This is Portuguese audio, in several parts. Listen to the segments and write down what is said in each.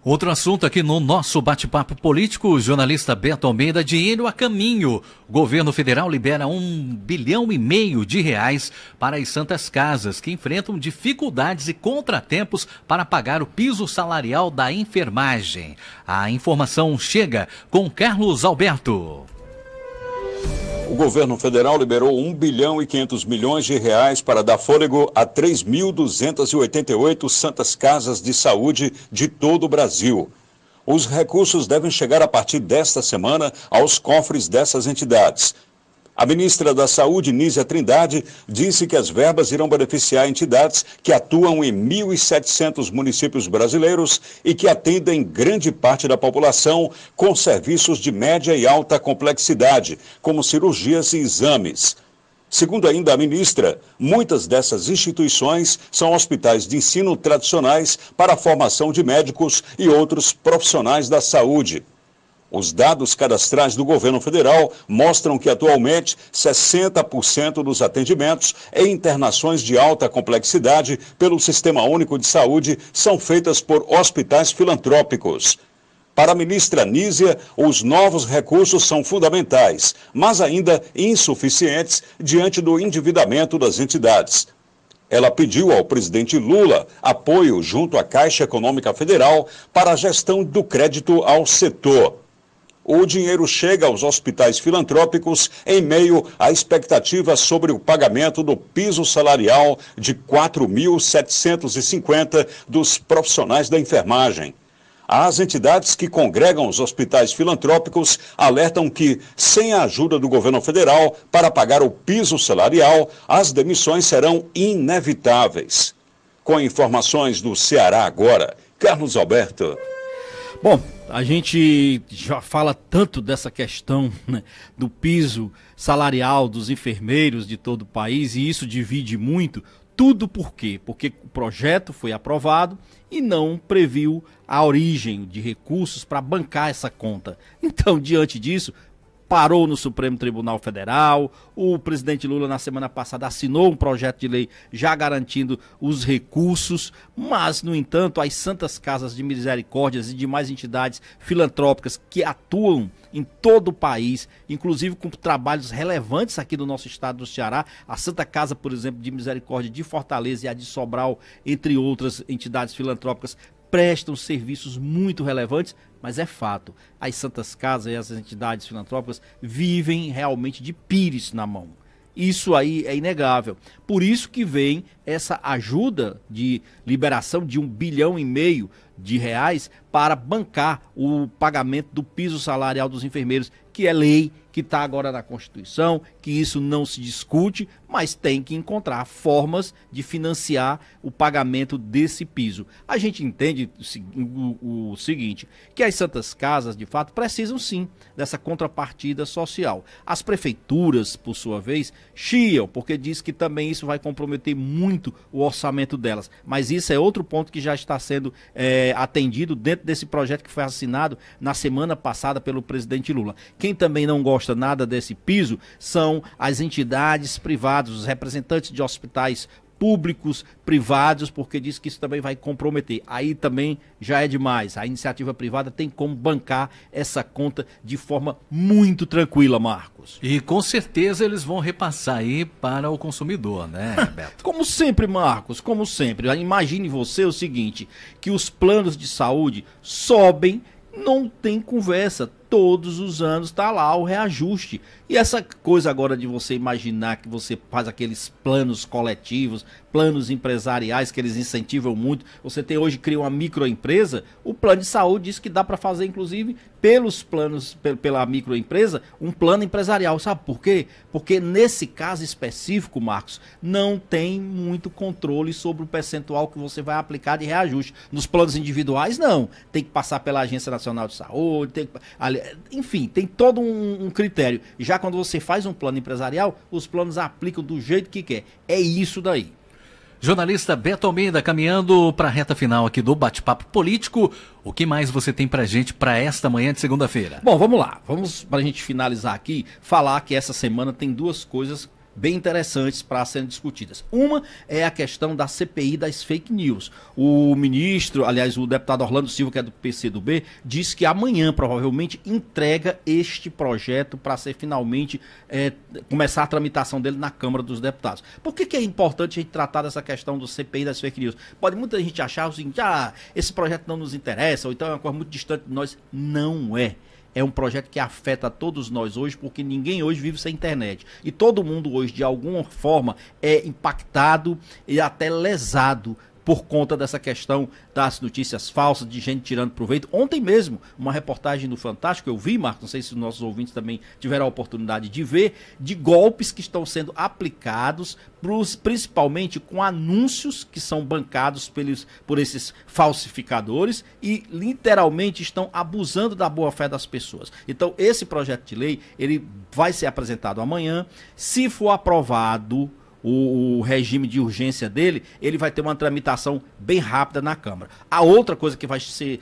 Outro assunto aqui no nosso bate-papo político, o jornalista Beto Almeida, dinheiro a caminho. O governo federal libera R$1,5 bilhão para as santas casas, que enfrentam dificuldades e contratempos para pagar o piso salarial da enfermagem. A informação chega com Carlos Alberto. O governo federal liberou R$1,5 bilhão para dar fôlego a 3.288 santas casas de saúde de todo o Brasil. Os recursos devem chegar a partir desta semana aos cofres dessas entidades. A ministra da Saúde, Nízia Trindade, disse que as verbas irão beneficiar entidades que atuam em 1.700 municípios brasileiros e que atendem grande parte da população com serviços de média e alta complexidade, como cirurgias e exames. Segundo ainda a ministra, muitas dessas instituições são hospitais de ensino tradicionais para a formação de médicos e outros profissionais da saúde. Os dados cadastrais do governo federal mostram que, atualmente, 60% dos atendimentos em internações de alta complexidade pelo Sistema Único de Saúde são feitas por hospitais filantrópicos. Para a ministra Nízia, os novos recursos são fundamentais, mas ainda insuficientes diante do endividamento das entidades. Ela pediu ao presidente Lula apoio junto à Caixa Econômica Federal para a gestão do crédito ao setor. O dinheiro chega aos hospitais filantrópicos em meio à expectativa sobre o pagamento do piso salarial de 4.750 dos profissionais da enfermagem. As entidades que congregam os hospitais filantrópicos alertam que, sem a ajuda do governo federal para pagar o piso salarial, as demissões serão inevitáveis. Com informações do Ceará agora, Carlos Alberto. Bom, a gente já fala tanto dessa questão, né, do piso salarial dos enfermeiros de todo o país, e isso divide muito. Tudo por quê? Porque o projeto foi aprovado e não previu a origem de recursos para bancar essa conta. Então, diante disso, parou no Supremo Tribunal Federal. O presidente Lula, na semana passada, assinou um projeto de lei já garantindo os recursos, mas, no entanto, as santas casas de misericórdias e demais entidades filantrópicas que atuam em todo o país, inclusive com trabalhos relevantes aqui do nosso estado do Ceará, a Santa Casa, por exemplo, de Misericórdia de Fortaleza e a de Sobral, entre outras entidades filantrópicas, prestam serviços muito relevantes, mas é fato, as santas casas e as entidades filantrópicas vivem realmente de pires na mão. Isso aí é inegável. Por isso que vem essa ajuda de liberação de R$1,5 bilhão para bancar o pagamento do piso salarial dos enfermeiros, que é lei, que está agora na Constituição, que isso não se discute, mas tem que encontrar formas de financiar o pagamento desse piso. A gente entende o seguinte, que as santas casas, de fato, precisam sim dessa contrapartida social. As prefeituras, por sua vez, chiam, porque diz que também isso vai comprometer muito o orçamento delas. Mas isso é outro ponto que já está sendo atendido dentro desse projeto que foi assinado na semana passada pelo presidente Lula. Quem também não gosta nada desse piso são as entidades privadas, os representantes de hospitais públicos, privados, porque diz que isso também vai comprometer. Aí também já é demais. A iniciativa privada tem como bancar essa conta de forma muito tranquila, Marcos. E com certeza eles vão repassar aí para o consumidor, né, Beto? Como sempre, Marcos, como sempre. Imagine você o seguinte, que os planos de saúde sobem, não tem conversa. Todos os anos está lá o reajuste. E essa coisa agora de você imaginar que você faz aqueles planos coletivos, planos empresariais que eles incentivam muito. Você tem hoje, cria uma microempresa, o plano de saúde diz que dá para fazer, inclusive, pelos planos, pela microempresa, um plano empresarial. Sabe por quê? Porque nesse caso específico, Marcos, não tem muito controle sobre o percentual que você vai aplicar de reajuste. Nos planos individuais, não. Tem que passar pela Agência Nacional de Saúde, enfim, tem todo um critério. Já quando você faz um plano empresarial, os planos aplicam do jeito que quer. É isso daí. Jornalista Beto Almeida, caminhando para a reta final aqui do Bate-Papo Político. O que mais você tem pra gente para esta manhã de segunda-feira? Bom, vamos lá. Vamos, para a gente finalizar aqui, falar que essa semana tem duas coisas bem interessantes para serem discutidas. Uma é a questão da CPI das fake news. O ministro, aliás, o deputado Orlando Silva, que é do PCdoB, disse que amanhã provavelmente entrega este projeto para ser finalmente começar a tramitação dele na Câmara dos Deputados. Por que é importante a gente tratar dessa questão do CPI das fake news? Pode muita gente achar o seguinte, esse projeto não nos interessa, ou então é uma coisa muito distante de nós. Não é. É um projeto que afeta a todos nós hoje, porque ninguém hoje vive sem internet. E todo mundo hoje, de alguma forma, é impactado e até lesado por conta dessa questão das notícias falsas, de gente tirando proveito. Ontem mesmo, uma reportagem no Fantástico, eu vi, Marcos, não sei se os nossos ouvintes também tiveram a oportunidade de ver, de golpes que estão sendo aplicados, principalmente com anúncios que são bancados por esses falsificadores e literalmente estão abusando da boa-fé das pessoas. Então, esse projeto de lei, ele vai ser apresentado amanhã. Se for aprovado o regime de urgência dele, ele vai ter uma tramitação bem rápida na Câmara. A outra coisa que vai ser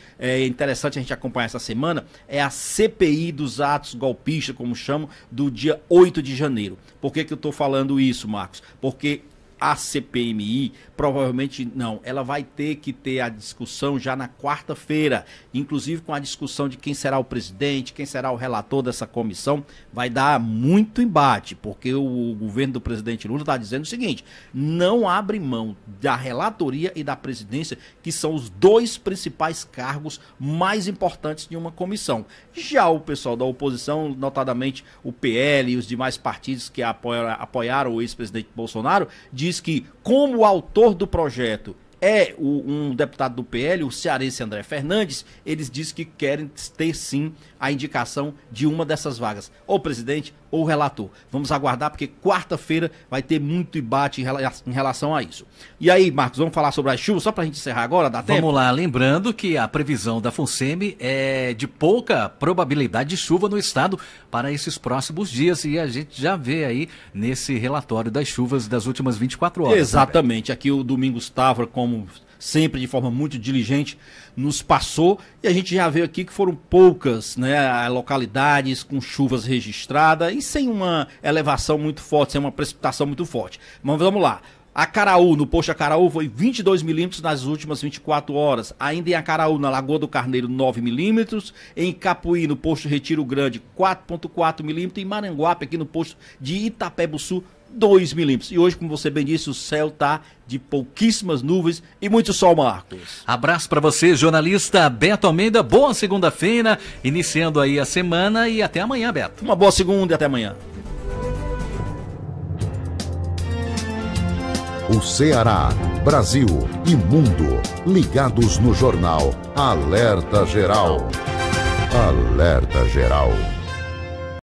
interessante a gente acompanhar essa semana é a CPI dos atos golpistas, como chamam, do dia 8 de janeiro. Por que eu estou falando isso, Marcos? Porque a CPMI, provavelmente não, ela vai ter que ter a discussão já na quarta-feira, inclusive com a discussão de quem será o presidente, quem será o relator dessa comissão. Vai dar muito embate, porque o governo do presidente Lula está dizendo o seguinte: não abre mão da relatoria e da presidência, que são os dois principais cargos mais importantes de uma comissão. Já o pessoal da oposição, notadamente o PL e os demais partidos que apoiaram o ex-presidente Bolsonaro, diz que, como o autor do projeto é um deputado do PL, o cearense André Fernandes, eles dizem que querem ter sim a indicação de uma dessas vagas, ou presidente ou relator. Vamos aguardar, porque quarta-feira vai ter muito embate em relação a isso. E aí, Marcos, vamos falar sobre as chuvas, só para a gente encerrar agora, dá tempo? Vamos lá, lembrando que a previsão da FUNSEMI é de pouca probabilidade de chuva no estado para esses próximos dias, e a gente já vê aí nesse relatório das chuvas das últimas 24 horas. Exatamente, também. Aqui o Domingos Távora, como sempre de forma muito diligente, nos passou, e a gente já viu aqui que foram poucas, né, localidades com chuvas registradas e sem uma elevação muito forte, sem uma precipitação muito forte. Mas vamos lá. Acaraú, no posto Acaraú, foi 22 milímetros nas últimas 24 horas. Ainda em Acaraú, na Lagoa do Carneiro, 9 milímetros. Em Capuí, no posto Retiro Grande, 4,4 milímetros. Em Maranguape, aqui no posto de Itapé-Buçu, 2 milímetros. E hoje, como você bem disse, o céu está de pouquíssimas nuvens e muito sol, Marcos. Abraço para você, jornalista Beto Almeida. Boa segunda-feira, iniciando aí a semana, e até amanhã, Beto. Uma boa segunda e até amanhã. O Ceará, Brasil e mundo ligados no jornal Alerta Geral. Alerta Geral.